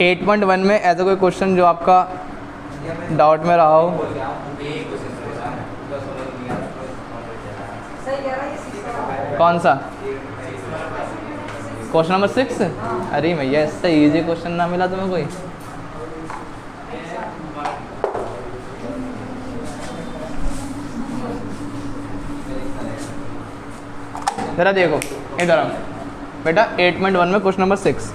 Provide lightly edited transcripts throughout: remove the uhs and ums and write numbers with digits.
8.1 में ऐसा कोई क्वेश्चन जो आपका डाउट में रहा हो? कौन सा? Question number 6? अरे भैया इससे इजी क्वेश्चन ना मिला तुम्हें कोई? जरा देखो इधर आओ बेटा। 8.1 में क्वेश्चन नंबर 6,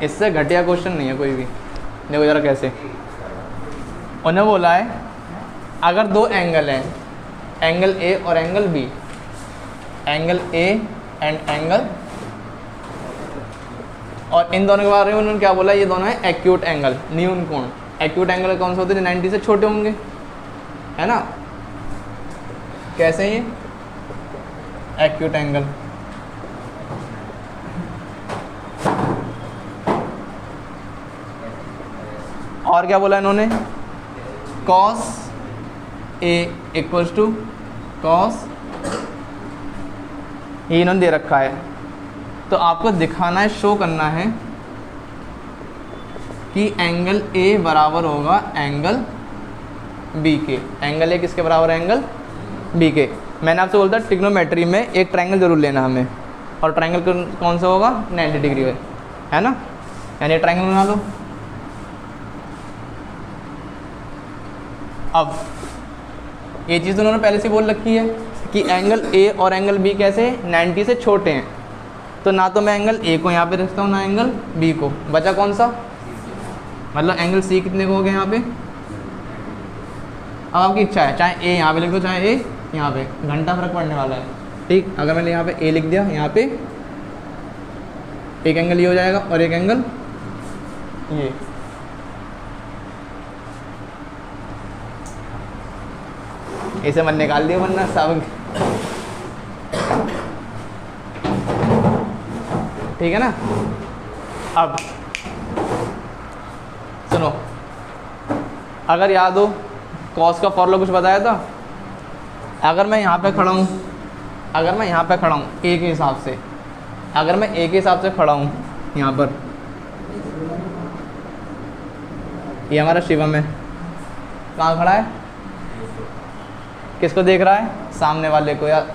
इससे घटिया क्वेश्चन नहीं है कोई भी। देखो जरा कैसे उन्हें बोला है, अगर दो एंगल हैं, एंगल ए और angle B, angle A and angle, और इन दोनों के बारे में उन्होंने क्या बोला, ये दोनों है एक्यूट एंगल, न्यून कोण। एक्यूट एंगल कौन से होते हैं? 90 से छोटे होंगे, है ना? कैसे हैं ये एक्यूट एंगल? और क्या बोला इन्होंने? Cos A equals to cos, ये इन्होंने दे रखा है। तो आपको दिखाना है, शो करना है कि एंगल ए बराबर होगा एंगल बी के। एंगल ए किसके बराबर है? एंगल बी के। मैंने आपसे बोलता ट्रिग्नोमेट्री में एक ट्रायंगल जरूर लेना हमें, और ट्रायंगल कौन सा होगा? 90 डिग्री है ना? यानी ट्रायंगल बना लो। अब ये चीज़ तो उन्होंने पहले से बोल रखी है कि एंगल ए और एंगल बी कैसे 90 से छोटे हैं, तो ना तो मैं एंगल ए को यहाँ पे रखता हूँ ना एंगल बी को। बचा कौन सा? मतलब एंगल सी कितने को हो गए यहाँ पे? अब आपकी इच्छा है, चाहे ए यहाँ पे लिख दो, चाहे ए यहाँ पे, घंटा फर्क पड़ने वाला है। ठीक, अगर मैंने यहाँ पे ए लिख दिया, यहाँ पे एक एंगल ये हो जाएगा और एक एंगल ये। इसे मन निकाल दिया वरना सब, ठीक है ना? अब सुनो, अगर याद हो कॉस का फॉर्मूला कुछ बताया था। अगर मैं यहाँ पे खड़ा हूँ, अगर मैं यहाँ पे खड़ा हूँ ए के हिसाब से, अगर मैं ए के हिसाब से खड़ा हूँ यहाँ पर, ये हमारा शिवम है, कहाँ खड़ा है? किसको देख रहा है? सामने वाले को। यार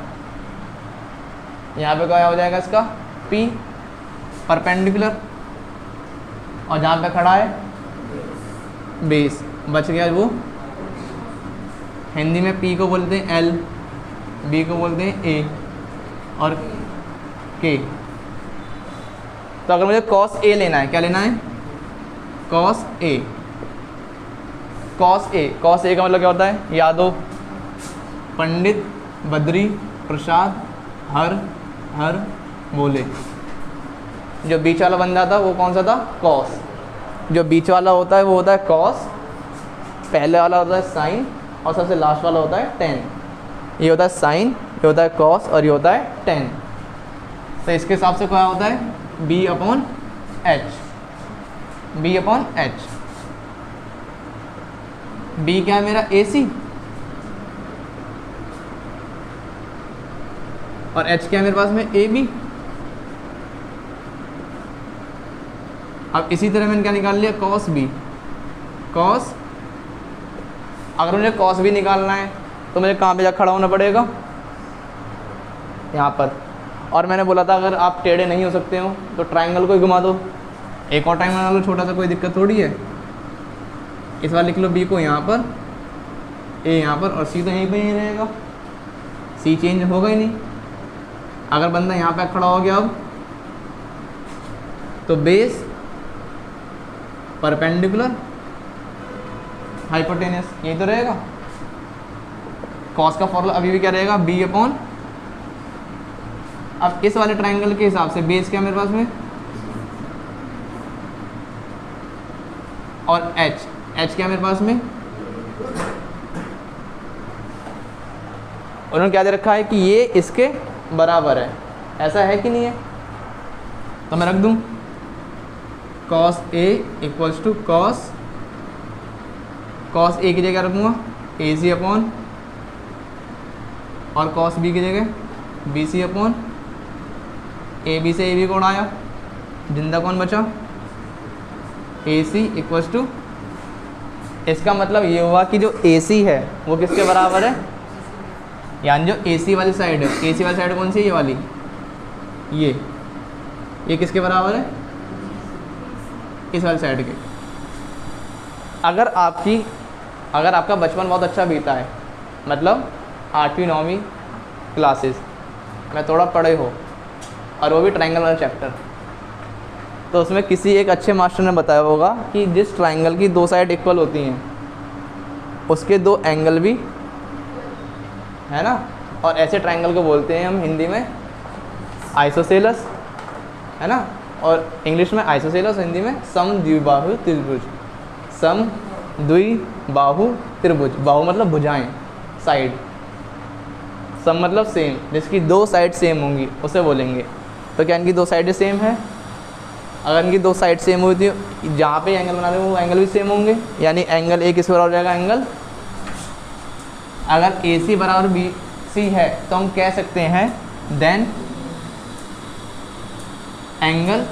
यहाँ पे क्या हो जाएगा इसका? P परपेंडिकुलर, और जहाँ पे खड़ा है बेस। बच गया वो, हिंदी में P को बोलते हैं L, B को बोलते हैं A और K। तो अगर मुझे cos A लेना है, क्या लेना है? cos A। cos A, cos A का मतलब क्या होता है? याद हो, पंडित बद्री प्रसाद हर हर बोले। जो बीच वाला बंदा था वो कौन सा था? कॉस। जो बीच वाला होता है वो होता है कॉस, पहले वाला होता है साइन, और सबसे लास्ट वाला होता है टेन। ये होता है साइन, ये होता है कॉस, और ये होता है टेन। तो इसके हिसाब से क्या होता है? B upon H. B upon H. B क्या है मेरा? ए सी, और h क्या है मेरे पास में? A B. अब इसी तरह मैंने क्या निकाल लिया? cos b। cos, अगर मुझे cos b निकालना है तो मुझे कहाँ पे जा खड़ा होना पड़ेगा? यहाँ पर। और मैंने बोला था अगर आप टेढ़े नहीं हो सकते हो तो ट्रायंगल को ही घुमा दो। एक और ट्रायंगल बना लो छोटा सा, कोई दिक्कत थोड़ी है। इस बार लिख लो b को यहाँ पर, a यहाँ पर, और c तो यहीं पर ही रहेगा, c चेंज होगा ही नहीं। अगर बंदा यहाँ पे खड़ा हो गया अब, तो बेस परपेंडिकुलर हाइपोटेनस, यही तो रहेगा। कॉस का फॉर्मूला अभी भी क्या रहेगा? बी अपॉन, अब इस वाले ट्रायंगल के हिसाब से बेस क्या मेरे पास में? और एच, एच क्या मेरे पास में? उन्होंने क्या दे रखा है कि ये इसके बराबर है। ऐसा है कि नहीं है? तो मैं रख दूं cos A equals to cos A की जगह रखूँगा AC अपॉन और कॉस बी की जगह B C upon A B से ए बी को उड़ाया, जिंदा कौन बचा, ए सी इक्वल्स टू, इसका मतलब ये हुआ कि जो ए सी है वो किसके बराबर है, यानी जो ए सी वाली साइड है, ए सी वाली साइड कौन सी है, ये वाली, ये किसके बराबर है, इस वाली साइड के। अगर आपका बचपन बहुत अच्छा बीता है, मतलब 8वीं 9वीं क्लासेस में थोड़ा पढ़े हो, और वो भी ट्रायंगल वाला चैप्टर, तो उसमें किसी एक अच्छे मास्टर ने बताया होगा कि जिस ट्रायंगल की दो साइड इक्वल होती हैं उसके दो एंगल भी, है ना, और ऐसे ट्रायंगल को बोलते हैं हम हिंदी में आइसोसेलस, है ना, और इंग्लिश में आइसोसेलस, हिंदी में समद्विबाहु त्रिभुज, समद्विबाहु त्रिभुज, बाहु मतलब भुजाएं, साइड, सम मतलब सेम, जिसकी दो साइड सेम होंगी उसे बोलेंगे। तो क्या इनकी दो साइडें सेम है, अगर इनकी दो साइड सेम हुई थी, जहाँ पे एंगल बना रहे हो वो एंगल भी सेम होंगे, यानी एंगल ए किसके बराबर हो जाएगा, एंगल, अगर ए सी बराबर बी सी है तो हम कह सकते हैं then angle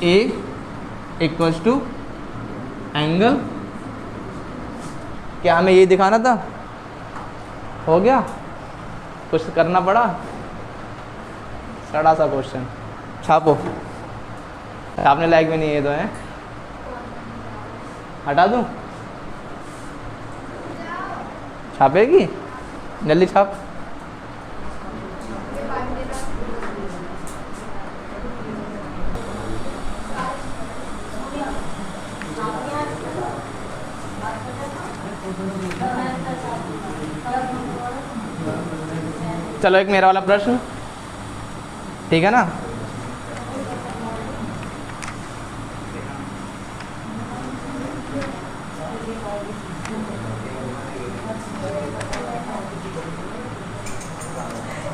A equals to angle, क्या हमें ये दिखाना था, हो गया, कुछ करना पड़ा, सड़ा सा क्वेश्चन, छापो, आपने लाइक भी नहीं है तो है, हटा दूँ, छापेगी, जल्दी छाप, चलो एक मेरा वाला प्रश्न, ठीक है ना,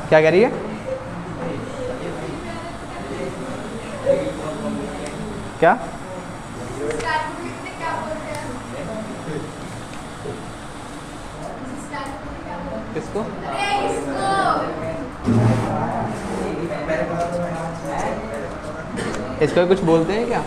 क्या कह रही है, क्या किसको, इसको कुछ बोलते हैं क्या,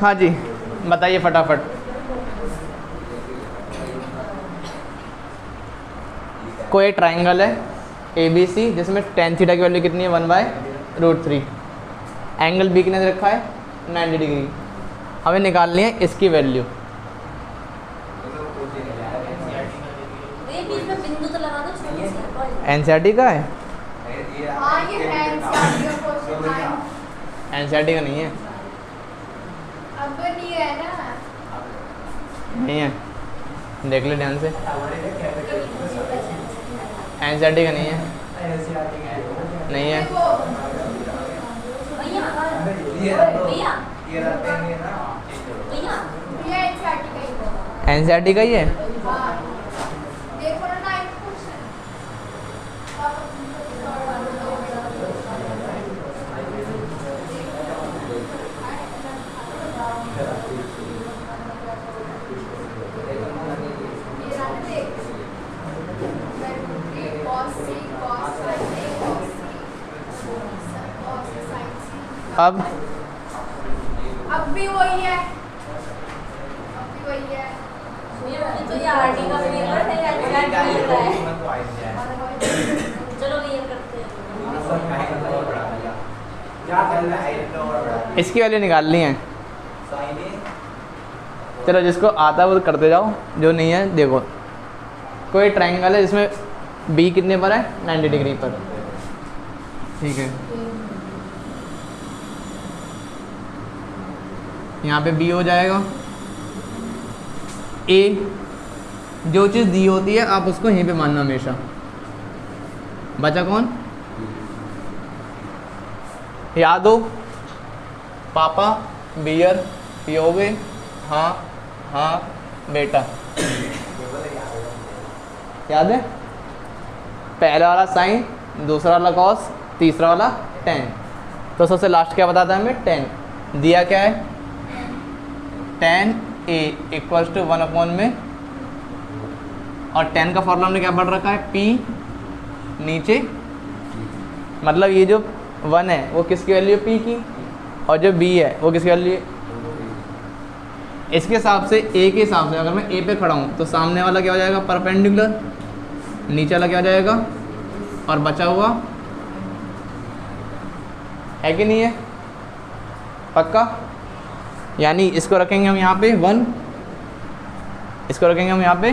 हाँ जी बताइए फटाफट, कोई ट्राइंगल है ए बी सी जिसमें tan थीटा की वैल्यू कितनी है, 1/√3, एंगल बी कितने रखा है 90 डिग्री, हमें निकालनी है इसकी वैल्यू, एनसीईआरटी का है, एनसीईआरटी का नहीं है, अब नहीं है ना, नहीं है, देख लो ध्यान से, एनसीईआरटी का नहीं है, नहीं है, एनसीईआरटी का ही है, देखो ना 9th क्वेश्चन, अब भी वही है, अब भी वही है, तो ये आरटी का पेपर है या एग्जैक्ट होता है, चलो ये करते हैं, इसकी वैल्यू निकालनी है, चलो जिसको आता है वो करते जाओ, जो नहीं है देखो, कोई ट्रायंगल है जिसमें बी कितने पर है, 90 डिग्री पर, ठीक है। यहाँ पे बी हो जाएगा। ए, जो चीज़ दी होती है आप उसको यहीं पे मानना हमेशा। बचा कौन, याद हो, पापा, बियर, पियोगे, हाँ हाँ बेटा, याद है? पहला वाला साइन, दूसरा वाला कॉस, तीसरा वाला टेन। तो सबसे लास्ट क्या बताता है हमें, 10। दिया क्या है, tan a इक्वल्स टू 1 में, और 10 का फॉर्मूला हमने क्या पढ़ रखा है, p नीचे, मतलब ये जो 1 है वो किसकी वैल्यू है, p की, और जो b है वो किसकी वैल्यू है। इसके हिसाब से a के हिसाब से अगर मैं a पे खड़ा हूँ तो सामने वाला क्या हो जाएगा, परपेंडिकुलर, नीचे वाला क्या हो जाएगा, और बचा हुआ है कि नहीं है, पक्का। यानी इसको रखेंगे हम यहाँ पे 1, इसको रखेंगे हम यहाँ पे,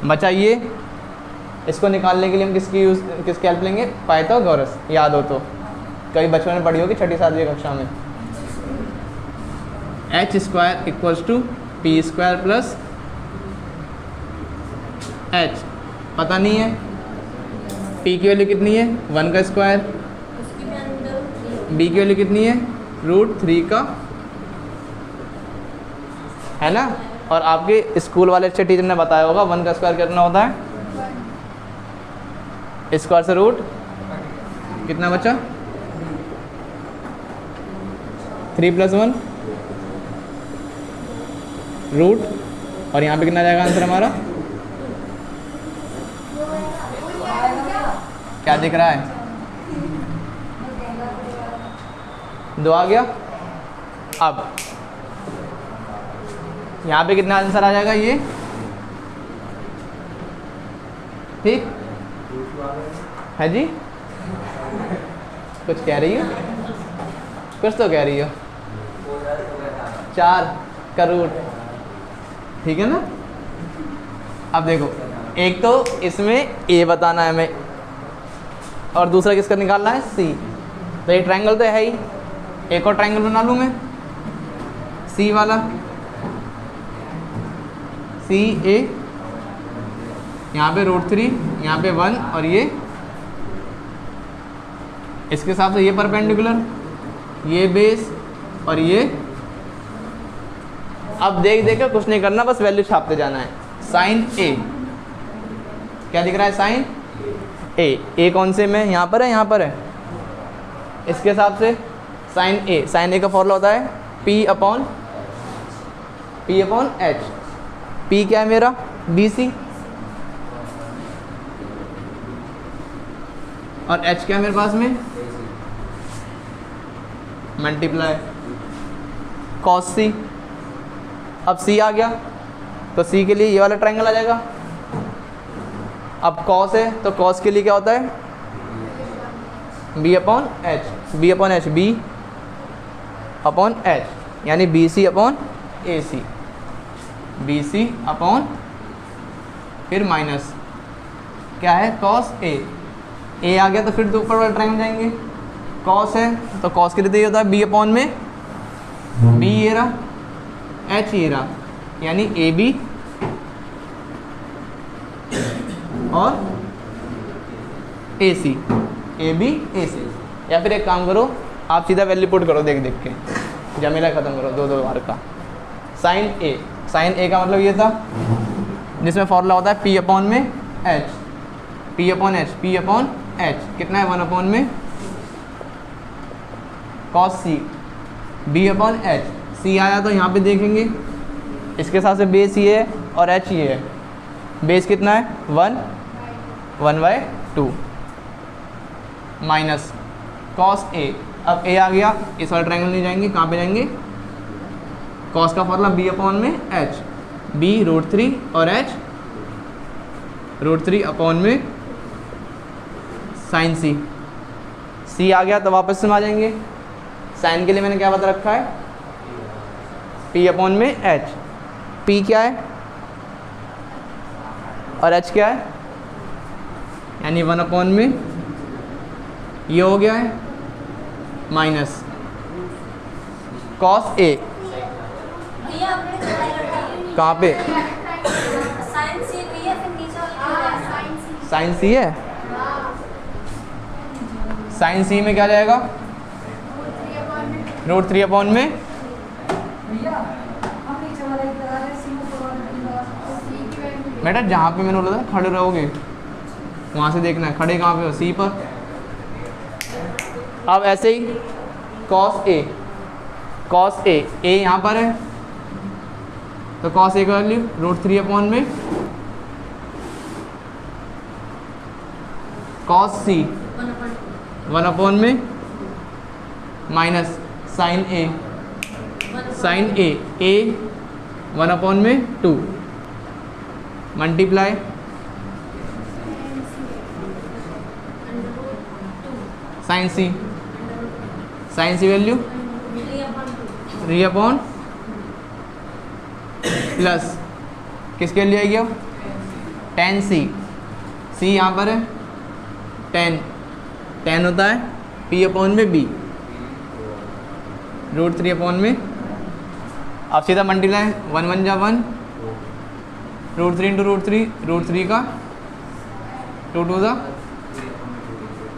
बचा ये। इसको निकालने के लिए हम किसकी हेल्प लेंगे, पाइथागोरस, याद हो तो कभी बचपन में पढ़ी होगी 6ठी 7वीं कक्षा में। h² equals to p² plus h, पता नहीं है p की वैल्यू कितनी है, 1 का स्क्वायर, उसकी में अंदर b की वैल्यू कितनी है, √3 का, है ना। और आपके स्कूल वाले अच्छे टीचर ने बताया होगा 1 का स्क्वायर कितना होता है, स्क्वायर से रूट कितना बचा, 3 + 1 रूट, और यहाँ पे कितना जाएगा आंसर हमारा, क्या दिख रहा है, 2 आ गया। अब यहाँ पे कितना आंसर आ जाएगा, ये ठीक है जी, कुछ कह रही हो, कुछ तो कह रही हो, 4 का रूट, ठीक है ना। अब देखो, एक तो इसमें a बताना है हमें, और दूसरा किसका निकालना है, c। तो ये ट्रायंगल तो है ही, एक और ट्रायंगल बना लूँ मैं, c वाला, सी ए, यहाँ पे √3, यहाँ पे 1, और ये इसके हिसाब से ये परपेंडिकुलर, ये बेस, और ये। अब देख देख कर कुछ नहीं करना, बस वैल्यू छापते जाना है। साइन ए, क्या दिख रहा है, साइन ए कौन से में, यहाँ पर है, यहाँ पर है, इसके हिसाब से साइन ए का फॉर्मूला होता है p/h। p क्या है मेरा, BC, और h क्या है मेरे पास में, मल्टीप्लाई cos c। अब c आ गया तो c के लिए ये वाला ट्रायंगल आ जाएगा। अब cos है तो cos के लिए क्या होता है, b/h, यानी BC/AC, BC अपॉन फिर माइनस क्या है, cos a आ गया तो फिर ऊपर वाला ट्रायंगल जाएंगे, cos है तो cos के लिए तो ये होता है b/में b ये रहा, h ये रहा, यानी AB और AC, AB AC। या फिर एक काम करो, आप सीधा वैल्यू पुट करो देख देख के, जमेला ख़त्म करो 2-2 बार का। साइन ए का मतलब ये था जिसमें फॉर्मूला होता है p/में h, p/h कितना है, 1 में cos c, b/h, c आया तो यहाँ पे देखेंगे इसके साथ से बेस ये है और h ये है, बेस कितना है 1/2 माइनस cos a। अब a आ गया, इस वाले ट्रायंगल नहीं जाएंगे, कहाँ पे जाएंगे, cos का फॉर्मूला b/में h, b √3 और h √3 में साइन c आ गया तो वापस से आ जाएंगे। साइन के लिए मैंने क्या बता रखा है, P अपॉन में H। P क्या है और H क्या है, यानी 1 अपॉन में ये हो गया है माइनस कॉस ए। भैया आपने चौड़ाई रखी कहाँ पे, साइन सी भैया फिर नीचे वाली साइन सी है, साइन सी में क्या जाएगा √3 अपॉन में बेटा जहाँ पे मैंने बोला था खड़े रहोगे वहाँ से देखना है खड़े कहाँ पे हो, सी पर। अब ऐसे ही कॉस ए, कॉस ए यहाँ पर है तो कॉस ए का वैल्यू √3 अपॉन में कॉस सी 1 अपॉन में माइनस साइन ए, साइन ए 1 अपॉन में 2 मल्टीप्लाई साइन सी, साइन सी वैल्यू 3 अपॉन प्लस किसके लिए आएगी अब tan सी, सी यहाँ पर है tan होता है P अपॉन में B √3 अपॉन में, अब सीधा मल्टीप्लाई 1 1 जा 1 √3 इंटू √3 का 2 2 जा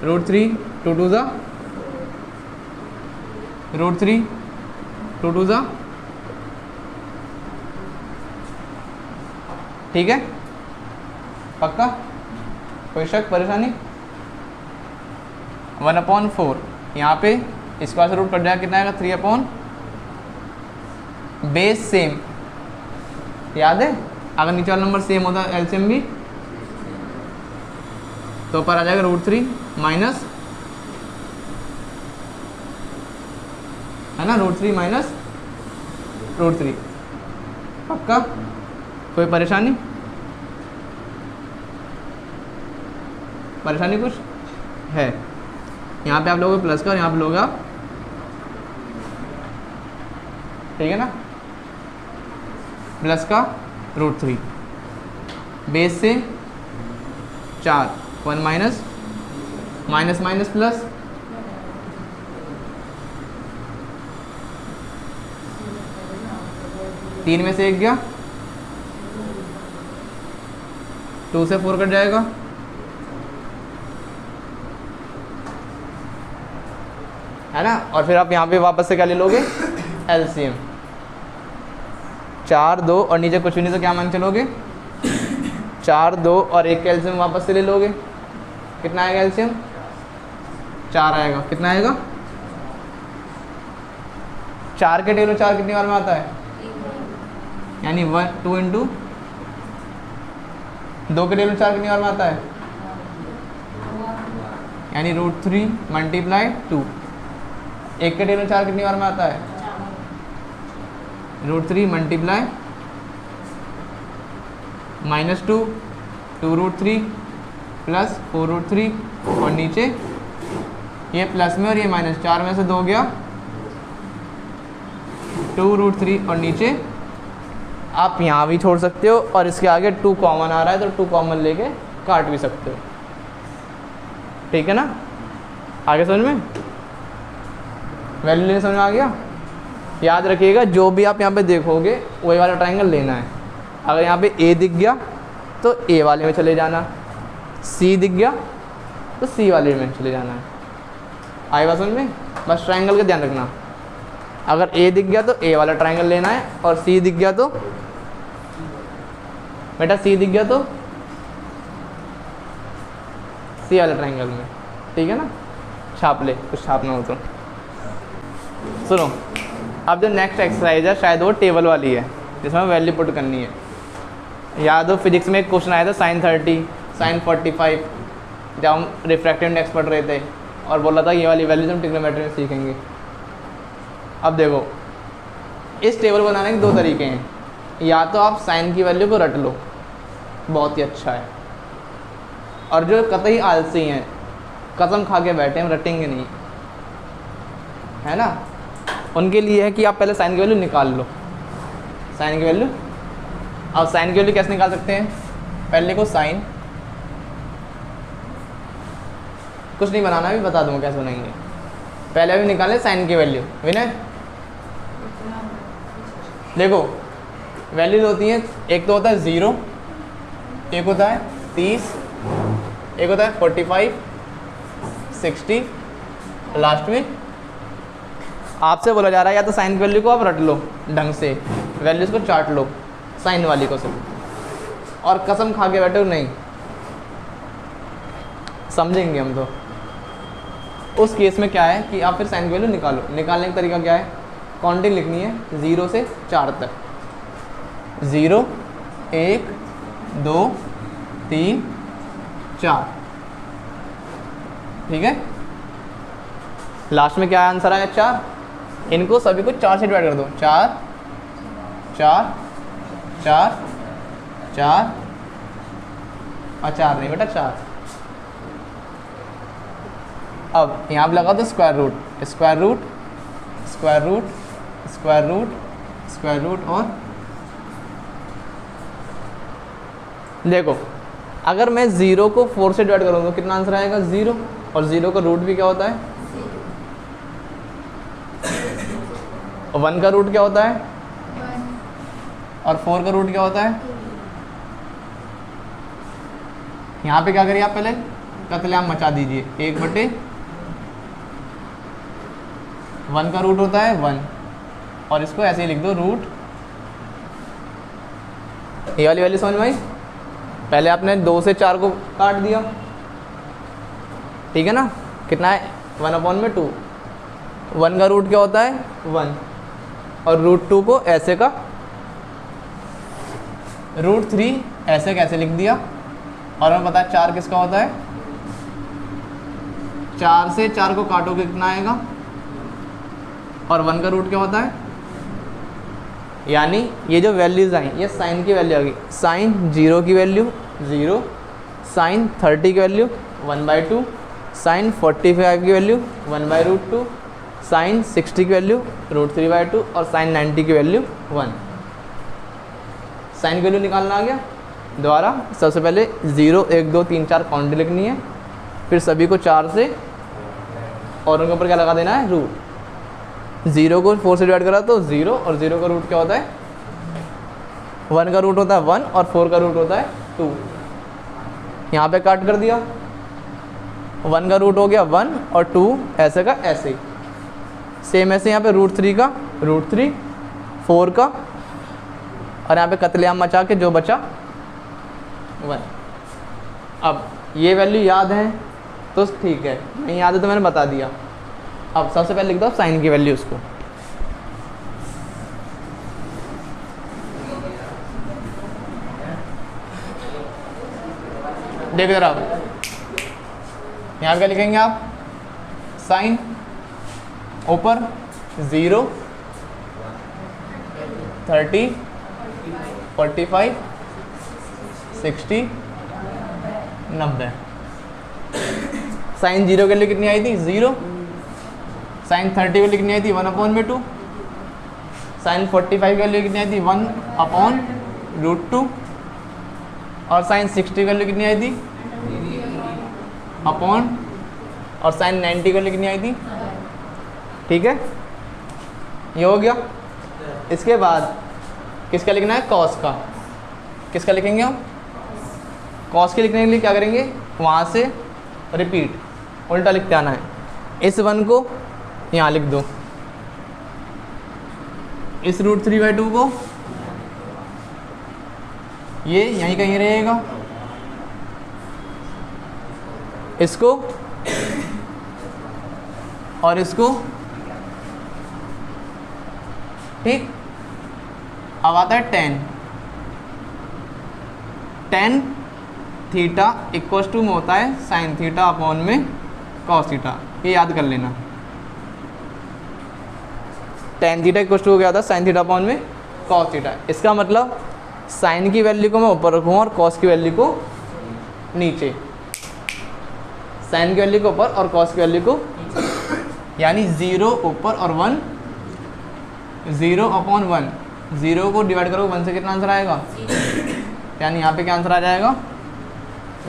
√3 2 2 जा √3 2 2 जा, ठीक है पक्का, कोई शक परेशानी। 1/4 यहाँ पे इसका रूट कट जाएगा, कितना आएगा 3 अपॉन बेस सेम, याद है अगर नीचे वाला नंबर सेम होता है एलसीएम भी तो ऊपर आ जाएगा √3 माइनस, है ना √3 माइनस √3, पक्का कोई परेशानी, परेशानी कुछ है। यहाँ पे आप लोगों को प्लस का और यहाँ पे लोग आप, ठीक है ना, प्लस का √3 बेस से 4 1 माइनस माइनस माइनस प्लस, तीन में से एक गया, 2 से 4 कट जाएगा, है ना। और फिर आप यहाँ पे वापस से क्या ले लोगे एलसीएम, 4 2 और नीचे कुछ भी नहीं तो क्या मान चलोगे 4 2 और 1 का एलसीएम वापस से ले लोगे, कितना आएगा एलसीएम 4 आएगा, कितना आएगा 4 के टेबल 4 कितनी बार में आता है, यानी 1 2 इंटू 2 के टेबल 4 कितनी बार में आता है, यानी √3 मल्टीप्लाई 2, 1 के टेबल 4 कितनी बार में आता है √3 मल्टीप्लाई -2 2√3 प्लस 4√3 और नीचे ये प्लस में और ये माइनस, 4 में से 2 गया 2√3 और नीचे आप यहाँ भी छोड़ सकते हो और इसके आगे 2 कॉमन आ रहा है तो 2 कॉमन लेके काट भी सकते हो, ठीक है ना। आगे समझ में, वैल्यू लेने समझ में आ गया। याद रखिएगा जो भी आप यहाँ पे देखोगे वही वाला ट्रायंगल लेना है। अगर यहाँ पे ए दिख गया तो ए वाले में चले जाना, सी दिख गया तो सी वाले में चले जाना है। आई बात समझ में, बस ट्रायंगल का ध्यान रखना। अगर ए दिख गया तो ए वाला ट्रायंगल लेना है और सी दिख गया तो बेटा सी दिख गया तो सी वाले ट्रायंगल में, ठीक है ना। छाप ले, कुछ छापना हो तो। सुनो, अब जो नेक्स्ट एक्सरसाइज है शायद वो टेबल वाली है जिसमें वैल्यू पुट करनी है। याद हो फिजिक्स में एक क्वेश्चन आया था sin 30 sin 45, जब हम रिफ्रैक्टिव इंडेक्स पढ़ रहे थे और बोला था ये वाली वैल्यूज हम ट्रिग्नोमेट्री में सीखेंगे। अब देखो इस टेबल बनाने के 2 तरीके हैं, या तो आप साइन की वैल्यू को रट लो, बहुत ही अच्छा है, और जो कतई आलसी हैं कसम खा के बैठे हम रटेंगे नहीं, है ना, उनके लिए है कि आप पहले साइन की वैल्यू निकाल लो। साइन की वैल्यू। अब साइन की वैल्यू कैसे निकाल सकते हैं? पहले लिखो साइन, कुछ नहीं बनाना, भी बता दूंगा कैसे बनाएंगे। पहले अभी निकालें साइन की वैल्यू। विनय देखो, वैल्यूज होती हैं, एक तो होता है 0, एक होता है 30, एक होता है 45, 60, लास्ट में आपसे बोला जा रहा है या तो साइन की वैल्यू को आप रट लो ढंग से, वैल्यूज को चाट लो साइन वाली को सिर्फ, और कसम खा के बैठो नहीं समझेंगे हम। तो उस केस में क्या है कि आप फिर साइन की वैल्यू निकालो। निकालने का तरीका क्या है? काउंटिंग लिखनी है 0 से 4 तक। 0, 1, 2, 3, 4, ठीक है। लास्ट में क्या आंसर आया? 4। इनको सभी को 4 से डिवाइड कर दो। 4, 4, 4, 4 और 4 नहीं बेटा 4। अब यहाँ पे लगा दो square root, square root, square root, square root, square root, और देखो अगर मैं 0 को 4 से डिवाइड करूँ तो कितना आंसर आएगा? 0। और 0 का रूट भी क्या होता है? 1 का रूट क्या होता है? 1 और 4 का रूट क्या होता है? यहाँ पे क्या करिए आप, पहले कत्लेआम मचा दीजिए। 1 का रूट होता है 1, और इसको ऐसे ही लिख दो रूट। ये वाली वैल्यू समझ में आई? पहले आपने 2 से 4 को काट दिया, ठीक है ना? कितना है? 1/2। 1 का रूट क्या होता है? 1, और रूट 2 को ऐसे का रूट 3 ऐसे कैसे लिख दिया। और हमें पता है 4 किसका होता है? 4 से 4 को काटोगे कितना आएगा? और 1 का रूट क्या होता है? यानी ये जो वैल्यूज़ आई ये साइन की वैल्यू आ गई। साइन 0 की वैल्यू 0, साइन 30 की वैल्यू 1/2, साइन 45 की वैल्यू 1/√2, साइन 60 की वैल्यू √3/2, और साइन 90 की वैल्यू 1। साइन की वैल्यू निकालना आ गया। दोबारा सबसे पहले 0, 1, 2, 3, 4 काउंट लिखनी है, फिर सभी को 4 से, और उनके ऊपर क्या लगा देना है? रूट। 0 को 4 से डिवाइड करा तो 0, और 0 का रूट क्या होता है? 1 का रूट होता है 1, और 4 का रूट होता है 2। यहाँ पे काट कर दिया, 1 का रूट हो गया 1, और 2 ऐसे का ऐसे ही। सेम ऐसे यहाँ पे √3 का √3, 4 का, और यहाँ पे कत्लेआम मचा के जो बचा 1। अब ये वैल्यू याद है तो ठीक है, नहीं याद है तो मैंने बता दिया। अब सबसे पहले लिख दो साइन की वैल्यू उसको। देखो जरा, यहाँ क्या लिखेंगे आप? साइन ऊपर 0, 30, 45, 60, 90। साइन 0 के लिए कितनी आई थी? 0। साइन 30 के लिए कितनी आई थी? 1/2। साइन 45 के लिए कितनी आई थी? 1/√2। और साइन 60 के लिए कितनी आई थी? अपॉन। और साइन 90 के लिए कितनी आई थी? ठीक है, ये हो गया। इसके बाद किसका लिखना है? कॉस का। किसका लिखेंगे हम? कॉस के लिखने के लिए क्या करेंगे? वहाँ से रिपीट उल्टा लिखते आना है। इस 1 को यहाँ लिख दो, इस √3/2 को ये यहीं कहीं रहेगा, इसको और इसको, ठीक। अब आता है tan थीटा इक्वल्स टू में होता है साइन थीटा अपॉन में कॉस थीटा। ये याद कर लेना, tan थीटा इक्वल्स टू हो गया था साइन थीटा अपॉन में कॉस थीटा। इसका मतलब साइन की वैल्यू को मैं ऊपर रखूँ और कॉस की वैल्यू को नीचे, साइन की वैल्यू को ऊपर और कॉस की वैल्यू को, यानी 0 ऊपर और 1, 0/1 0 को डिवाइड करो 1 से, कितना आंसर आएगा? यानी यहाँ पे क्या आंसर आ जाएगा?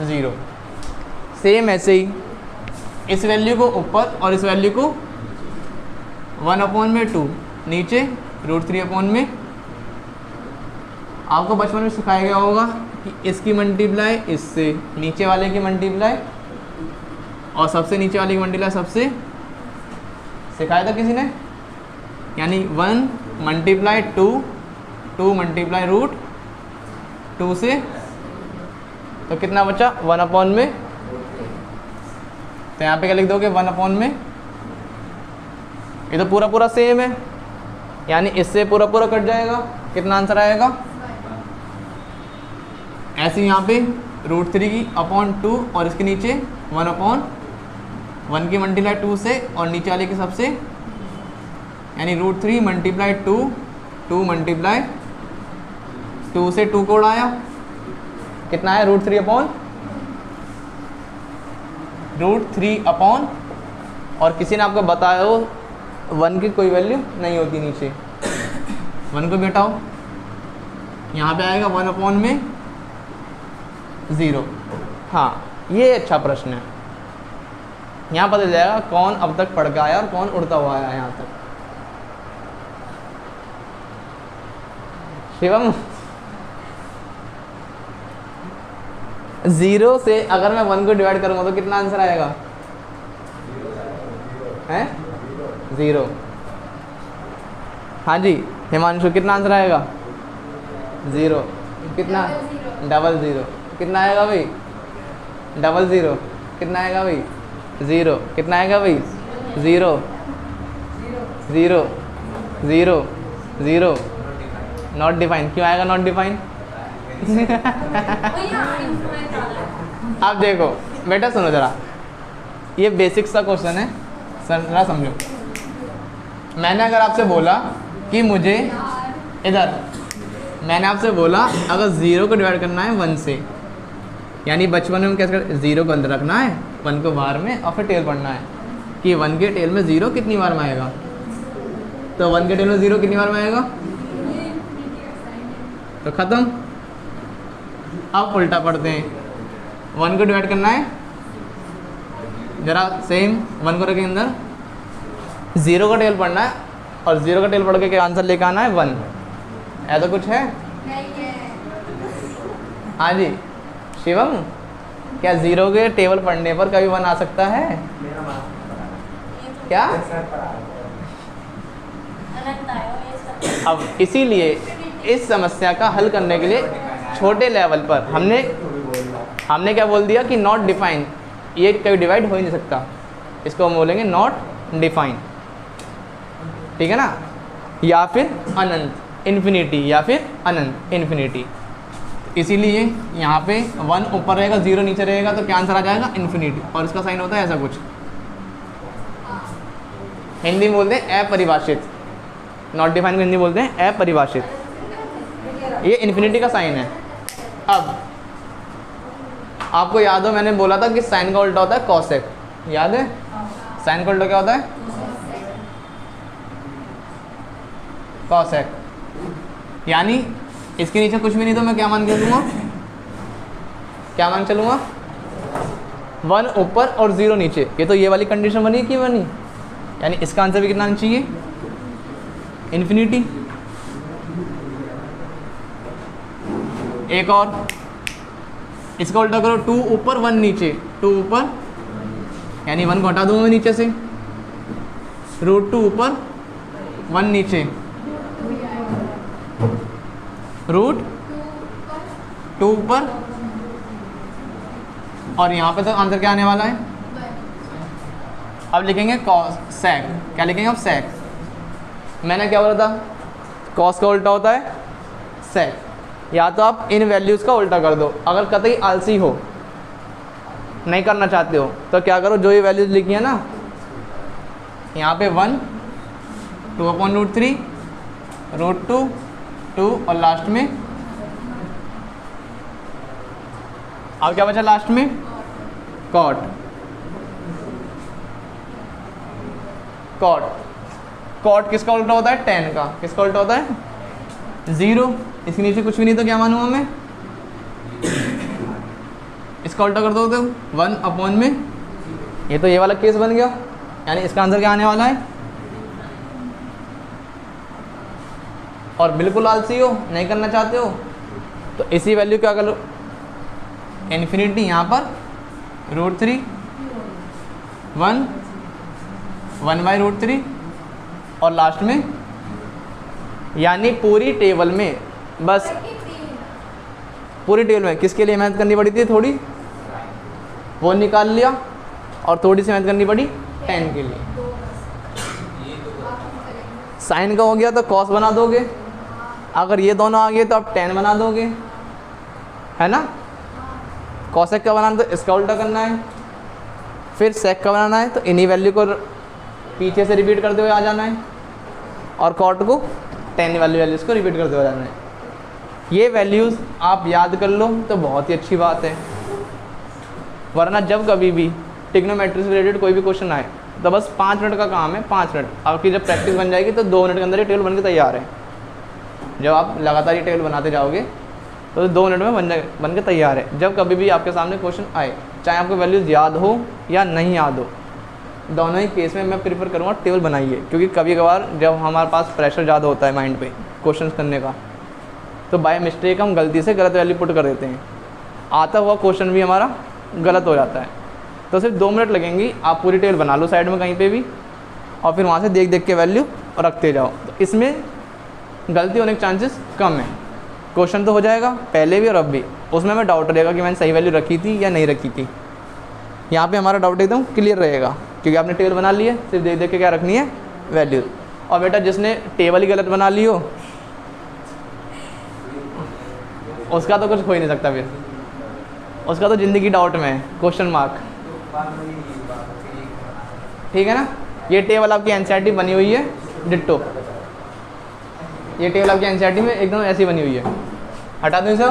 0। सेम ऐसे ही इस वैल्यू को ऊपर और इस वैल्यू को 1/2 नीचे, √3 में। आपको बचपन में सिखाया गया होगा कि इसकी मल्टीप्लाई इससे, नीचे वाले की मल्टीप्लाई और सबसे नीचे वाले की मल्टीप्लाई सबसे, सिखाया था किसी ने? यानी 1 मल्टीप्लाई 2, 2 मल्टीप्लाई √2 से, तो कितना बचा? 1/में। तो यहाँ पे क्या लिख दोगे? 1/में। ये तो पूरा पूरा सेम है, यानी इससे पूरा पूरा कट जाएगा, कितना आंसर आएगा? ऐसे यहाँ पे √3/2 और इसके नीचे 1/1 की मल्टीप्लाई 2 से और नीचे वाले की सबसे, यानी √3 मल्टीप्लाई 2, 2 मल्टीप्लाई 2 से 2 को उड़ाया, कितना है? √3/, और किसी ने आपको बताया हो 1 की कोई वैल्यू नहीं होती नीचे, 1 को भी हटाओ, यहाँ पे आएगा 1/में 0। हाँ, ये अच्छा प्रश्न है। यहाँ पता चल जाएगा कौन अब तक पढ़ के आया और कौन उड़ता हुआ आया यहाँ तक। शिवम, 0 से अगर मैं 1 को डिवाइड करूँगा तो कितना आंसर आएगा? हैं? 0। हाँ जी हिमांशु, कितना आंसर आएगा? 0। कितना? 00। कितना आएगा भाई? 00। कितना आएगा भाई? 0। कितना आएगा भाई? 0 0 0 0। Not define. क्यों आएगा नॉट डिफाइन? आप देखो बेटा, सुनो ज़रा, ये बेसिक्स का क्वेश्चन है, जरा समझो। मैंने अगर आपसे बोला कि मुझे इधर, मैंने आपसे बोला अगर 0 को डिवाइड करना है 1 से, यानी बचपन में हम कैसे करते? 0 को अंदर रखना है, 1 को बाहर में, और फिर टेल पढ़ना है कि 1 के टेल में 0 कितनी बार में आएगा। तो 1 के टेल में 0 कितनी बार में आएगा? तो ख़त्म। अब उल्टा पढ़ते हैं, 1 को डिवाइड करना है, ज़रा सेम 1 को रखें अंदर, 0 का टेल पढ़ना है, और 0 का टेल पढ़ के आंसर लेकर आना है 1। ऐसा कुछ है? नहीं है। हाँ जी शिवम, क्या 0 के टेबल पढ़ने पर कभी 1 आ सकता है? क्या? अब इसीलिए इस समस्या का हल करने के लिए छोटे लेवल पर हमने क्या बोल दिया कि नॉट डिफाइन, ये कभी डिवाइड हो ही नहीं सकता, इसको हम बोलेंगे नॉट डिफाइन, ठीक है ना? या फिर अनंत, इन्फिनिटी, या फिर अनंत, इन्फिनिटी। इसीलिए यहाँ पे 1 ऊपर रहेगा, 0 नीचे रहेगा, तो क्या आंसर आ जाएगा? इन्फिनिटी। और इसका साइन होता है ऐसा कुछ, हिंदी में बोलते हैं अपरिभाषित। नॉट डिफाइन को हिंदी बोलते हैं अपरिभाषित। ये इन्फिनिटी का साइन है। अब आपको याद हो मैंने बोला था कि साइन का उल्टा होता है कॉसेक, याद है? साइन का उल्टा क्या होता है? कॉसेक। यानी इसके नीचे कुछ भी नहीं तो मैं क्या मान के चलूँगा? क्या मान चलूँगा? 1 ऊपर और 0 नीचे। ये तो ये वाली कंडीशन बनी कि बनी? यानी इसका आंसर भी कितना आना चाहिए? इन्फिनिटी। एक और, इसका उल्टा करो, 2 ऊपर 1 नीचे, 2 ऊपर, यानी 1 को हटा दूंगा मैं नीचे से, √2 ऊपर 1 नीचे, √2 ऊपर, और यहाँ पे तो आंसर क्या आने वाला है? अब लिखेंगे कॉसेक। क्या लिखेंगे अब? सेक। मैंने क्या बोला था? कॉस का उल्टा होता है सेक। या तो आप इन वैल्यूज़ का उल्टा कर दो, अगर कतई आलसी हो, नहीं करना चाहते हो, तो क्या करो, जो ये वैल्यूज़ लिखी है ना, यहाँ पे 1, 2/√3, √2, 2, और लास्ट में अब क्या बचा लास्ट में? कॉट। कॉट किसका उल्टा होता है? tan का। किसका उल्टा होता है? 0, इसके नीचे कुछ भी नहीं तो क्या मानूंगा मैं, इसका उल्टा कर दो तो 1 अपॉन में, ये तो ये वाला केस बन गया, यानी इसका आंसर क्या आने वाला है। और बिल्कुल आलसी हो, नहीं करना चाहते हो तो इसी वैल्यू क्या कर लो, इन्फिनिटी यहाँ पर √3 1/√3 और लास्ट में, यानी पूरी टेबल में, बस पूरी टेबल में किसके लिए मेहनत करनी पड़ी थी थोड़ी, वो निकाल लिया, और थोड़ी सी मेहनत करनी पड़ी 10 के लिए। साइन का हो गया तो कॉस बना दोगे, अगर ये दोनों आ गए तो आप 10 बना दोगे, है ना। कॉसेक का बनाना तो इसका उल्टा करना है, फिर सेक का बनाना है तो इन्हीं वैल्यू को पीछे से रिपीट करते हुए आ जाना है, और कॉट को 10 वाली वैल्यूज़ को रिपीट करते हुए आ जाना है। ये वैल्यूज़ आप याद कर लो तो बहुत ही अच्छी बात है, वरना जब कभी भी ट्रिग्नोमेट्री से रिलेटेड कोई भी क्वेश्चन आए तो बस 5 मिनट का काम है, 5 मिनट। आपकी जब प्रैक्टिस बन जाएगी तो 2 मिनट के अंदर ये टेबल बन के तैयार है। जब आप लगातार ये टेबल बनाते जाओगे तो 2 मिनट में बन के तैयार है। जब कभी भी आपके सामने क्वेश्चन आए, चाहे आपको वैल्यूज़ याद हो या नहीं याद हो, दोनों ही केस में मैं प्रीफर करूँगा टेबल बनाइए, क्योंकि कभी कभार जब हमारे पास प्रेशर ज़्यादा होता है माइंड पे क्वेश्चन करने का, तो बाय मिस्टेक हम गलती से गलत वैल्यू पुट कर देते हैं, आता हुआ क्वेश्चन भी हमारा गलत हो जाता है। तो सिर्फ 2 मिनट लगेंगी, आप पूरी टेबल बना लो साइड में कहीं पे भी, और फिर वहाँ से देख देख के वैल्यू रखते जाओ, तो इसमें गलती होने के चांसेस कम है। क्वेश्चन तो हो जाएगा पहले भी और अब भी, उसमें मैं डाउट रहेगा कि मैंने सही वैल्यू रखी थी या नहीं रखी थी। यहाँ पे हमारा डाउट एकदम क्लियर रहेगा, क्योंकि आपने टेबल बना ली है, सिर्फ देख देख के क्या रखनी है, वैल्यू। और बेटा जिसने टेबल ही गलत बना ली हो उसका तो कुछ हो ही नहीं सकता, फिर उसका तो ज़िंदगी डाउट में है, क्वेश्चन मार्क। ठीक है ना। ये टेबल आपकी एनसीईआरटी बनी हुई है डिट्टो, ये टेबल आपकी एनसीईआरटी में एकदम ऐसी बनी हुई है, हटा दूँ इसे।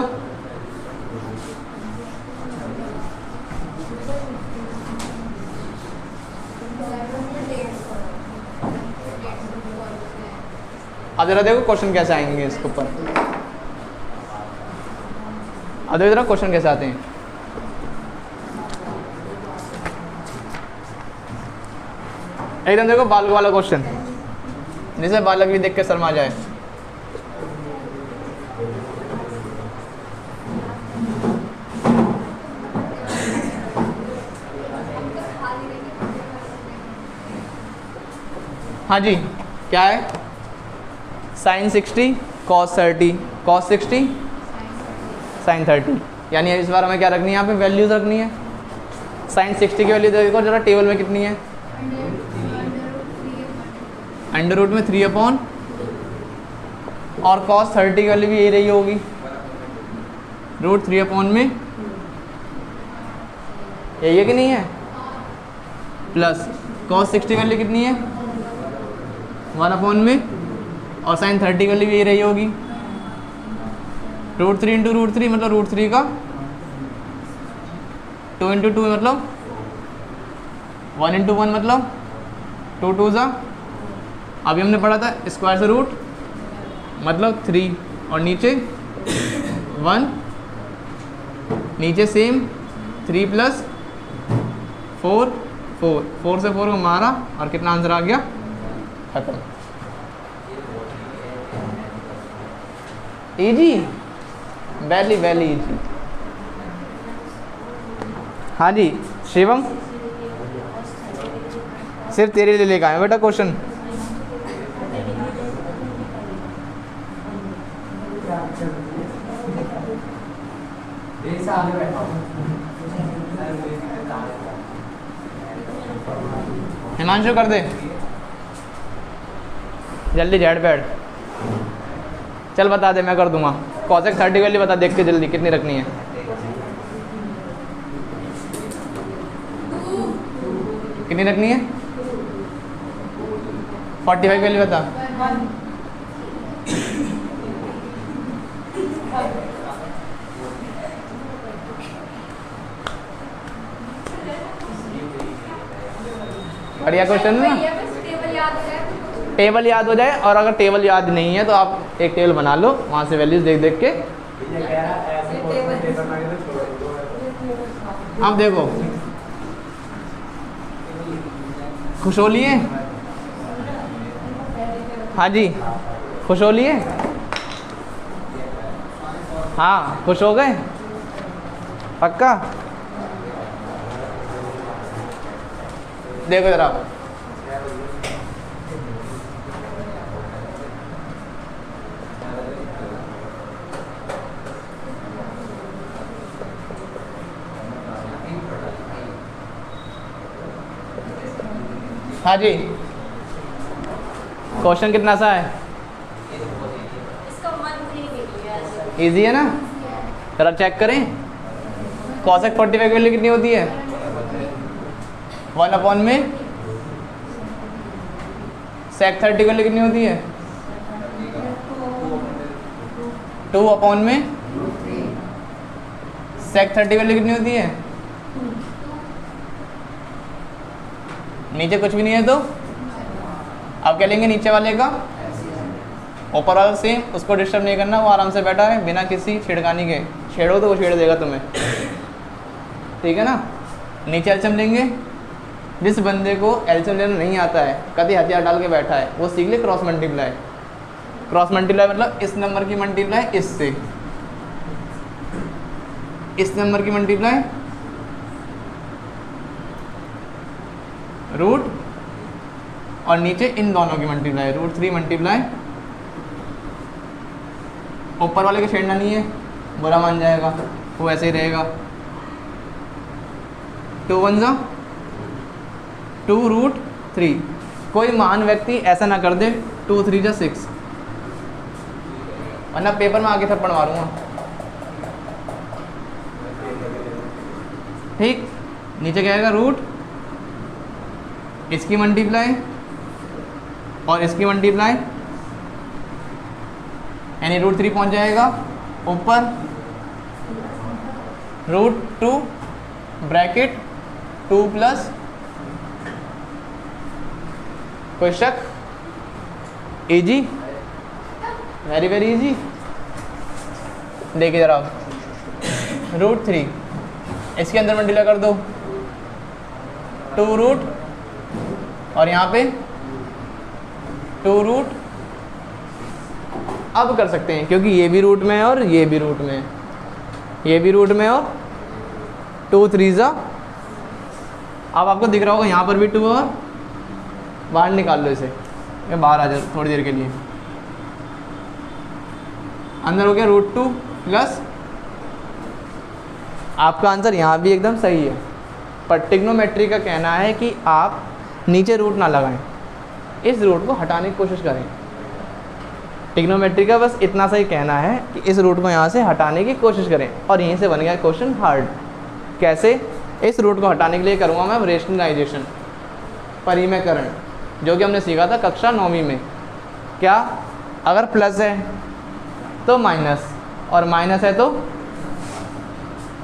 अब जरा देखो क्वेश्चन कैसे आएंगे इसके ऊपर, अब देखो जरा क्वेश्चन कैसे आते हैं। एकदम देखो बालक वाला क्वेश्चन, जिसे बालक भी देख के शर्मा जाए। हाँ जी, क्या है, sin 60 cos 30 cos 60 sin 30, यानी इस बार हमें क्या रखनी है, यहाँ पे वैल्यूज रखनी है। sin 60 की वैल्यू देखो जरा टेबल में कितनी है, √3/, और cos 30 की वैल्यू भी यही रही होगी, √3/, में यही है कि नहीं है, प्लस cos 60 की वैल्यू कितनी है, 1/, में, और sin 30 की वैल्यू भी यही रही होगी, √3 × √3 मतलब √3 का 2 × 2 मतलब 1 × 1 मतलब 2 2 ज़ा, अभी हमने पढ़ा था स्क्वायर से रूट मतलब 3, और नीचे 1, नीचे सेम 3 + 4 4 से 4 को मारा और कितना आंसर आ गया, खत्म। Easy, very very easy. हाँ जी शिवम, सिर्फ तेरे लिए लेकर आए बेटा क्वेश्चन। हिमांशु कर दे जल्दी, जेड पैड चल बता दे, मैं कर दूंगा। कॉसेक 30 वैल्यू बता, देख के जल्दी कितनी रखनी है। कितनी रखनी है, 45 वैल्यू बता। बढ़िया क्वेश्चन है ना। टेबल याद हो जाए तो टेबल याद हो जाए, और अगर टेबल याद नहीं है तो आप एक टेबल बना लो, वहाँ से वैल्यूज देख देख के। अब देखो, खुश हो लिए? हाँ जी, खुश हो लिए? हाँ, खुश हो गए? पक्का? देखो जरा, हाँ जी, क्वेश्चन कितना सा है? इसका मन नहीं निकलिया। इजी है ना? जरा चेक करें, कॉसेक 45 की वैल्यू कितनी होती है? 1 अपॉन में सेक 30 की वैल्यू कितनी होती है? 2 अपॉन में सेक 30 की वैल्यू कितनी होती है? नीचे कुछ भी नहीं है तो अब क्या लेंगे नीचे वाले का? ऊपर वाला सेम, उसको डिस्टर्ब नहीं करना, वो आराम से बैठा है बिना किसी छिड़कानी के। छेड़ो तो वो छेड़ देगा तुम्हें, ठीक है ना? नीचे एलसीएम लेंगे। जिस बंदे को एलसीएम लेना नहीं आता है, कभी हथियार डाल के बैठा है, वो सीख ले क्रॉस मल्टीप्लाई। क्रॉस मल्टीप्लाई मतलब इस नंबर की मल्टीप्लाई इससे, इस नंबर की मल्टीप्लाई रूट, और नीचे इन दोनों की मल्टीप्लाई √3 मल्टीप्लाई। ऊपर वाले के छेड़ना नहीं है, बुरा मान जाएगा, वो ऐसे ही रहेगा। 2 1 जा 2 √3। कोई महान व्यक्ति ऐसा ना कर दे 2 3 जा 6, वरना पेपर में आगे थप्पड़ मारूंगा। ठीक, नीचे क्या आएगा? रूट, इसकी मल्टीप्लाई और इसकी मल्टीप्लाई, यानी √3 पहुंच जाएगा ऊपर। √2 ब्रैकेट 2 प्लस, कोई शक? Easy, very very easy. देखिए जरा, √3 इसके अंदर मल्टीप्लाई कर दो, 2 रूट और यहाँ पे 2 रूट। अब कर सकते हैं क्योंकि ये भी रूट में है और ये भी रूट में है, ये भी रूट में, और 2 3 जा। अब आपको दिख रहा होगा यहाँ पर भी 2 और बाहर निकाल लो इसे, ये बाहर आ जाए थोड़ी देर के लिए। अंदर हो गया √2 प्लस, आपका आंसर यहाँ भी एकदम सही है। पर ट्रिग्नोमेट्री का कहना है कि आप नीचे रूट ना लगाएं, इस रूट को हटाने की कोशिश करें। ट्रिग्नोमेट्री का बस इतना सा ही कहना है कि इस रूट को यहाँ से हटाने की कोशिश करें, और यहीं से बन गया क्वेश्चन हार्ड। कैसे? इस रूट को हटाने के लिए करूँगा मैं रेशनलाइजेशन, परिमेयकरण, जो कि हमने सीखा था कक्षा 9वीं में। क्या? अगर प्लस है तो माइनस, और माइनस है तो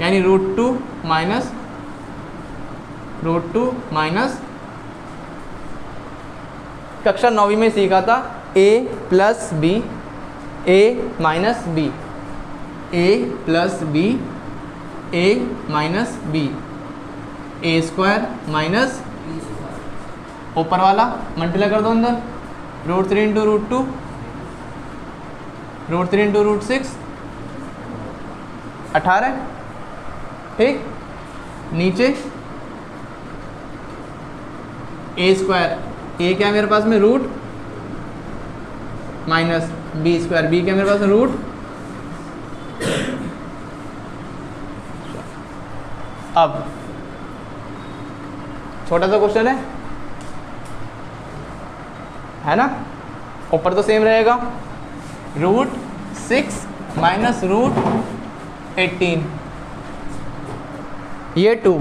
यानी √2 माइनस √2 माइनस, कक्षा 9वीं में सीखा था a plus B, a minus B, a plus B, a minus B, a square minus, ऊपर वाला मल्टीप्लाई कर दो अंदर, √3 इंटू √2, √3 इंटू √6, 18। ठीक, नीचे a स्क्वायर, a क्या है मेरे पास में? Root, minus B square, B क्या मेरे पास रूट। अब छोटा सा क्वेश्चन है ना? ऊपर तो सेम रहेगा, √6 माइनस √18, ये 2,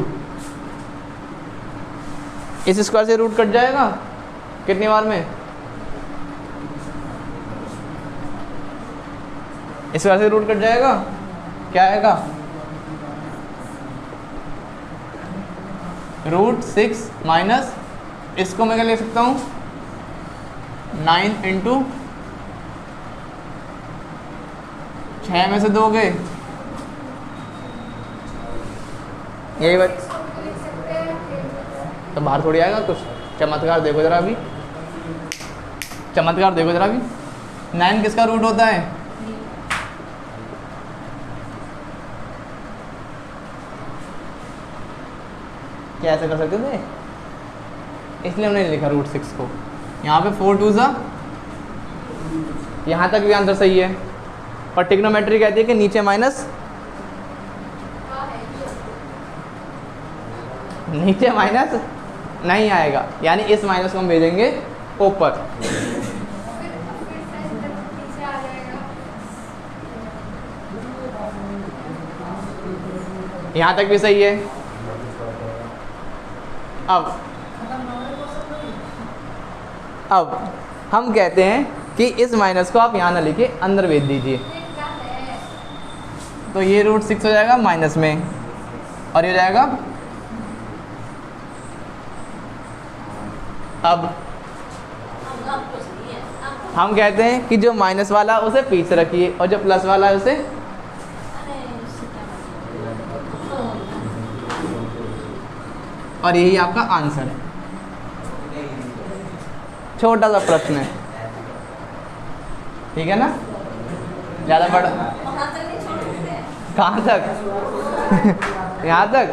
इस स्क्वायर से रूट कट जाएगा कितनी बार में? इस स्क्वायर से रूट कट जाएगा, क्या आएगा? √6 माइनस, इसको मैं क्या ले सकता हूँ? 9 इंटू 6 में से दोगे, यही बात। इसको भी लिख सकते हैं। तो बाहर थोड़ी आएगा कुछ। चमत्कार देखो जरा अभी, चमत्कार देखो जरा अभी। 9 किसका रूट होता है? क्या ऐसे कर सकते थे? इसलिए हमने नहीं लिखा रूट 6 को। यहाँ पे 4 2 ज़ा, यहाँ तक भी आंसर सही है। और ट्रिग्नोमेट्री कहती है कि नीचे माइनस, हाँ है ये। नीचे माइनस नहीं आएगा, यानी इस माइनस को हम भेजेंगे ऊपर। फिर साइज पीछे आ जाएगा। यहाँ तक भी सही है। अब हम कहते हैं कि इस माइनस को आप यहाँ ना लिखिए, अंदर भेज दीजिए। ये क्या है? तो ये रूट 6 हो जाएगा माइनस में, और ये हो जाएगा। अब अब कुछ नहीं है, अब हम कहते हैं कि जो माइनस वाला उसे पीछे रखिए और जो प्लस वाला है उसे, अरे उससे क्या मतलब? और यही आपका आंसर है। छोटा सा प्रश्न है, ठीक है ना? ज़्यादा बड़ा वहाँ तक नहीं छोड़ सकते हैं। कहाँ तक? यहाँ तक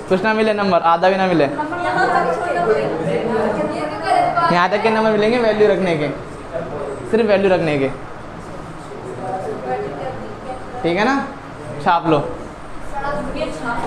कुछ ना मिले नंबर, आधा भी ना मिले। यहाँ तक छोड़ना पड़ेगा। ये तो गलत बात यहाँ तक के नंबर मिलेंगे वैल्यू रखने के, सिर्फ वैल्यू रखने के, ठीक है ना? छाप लो। ये छाप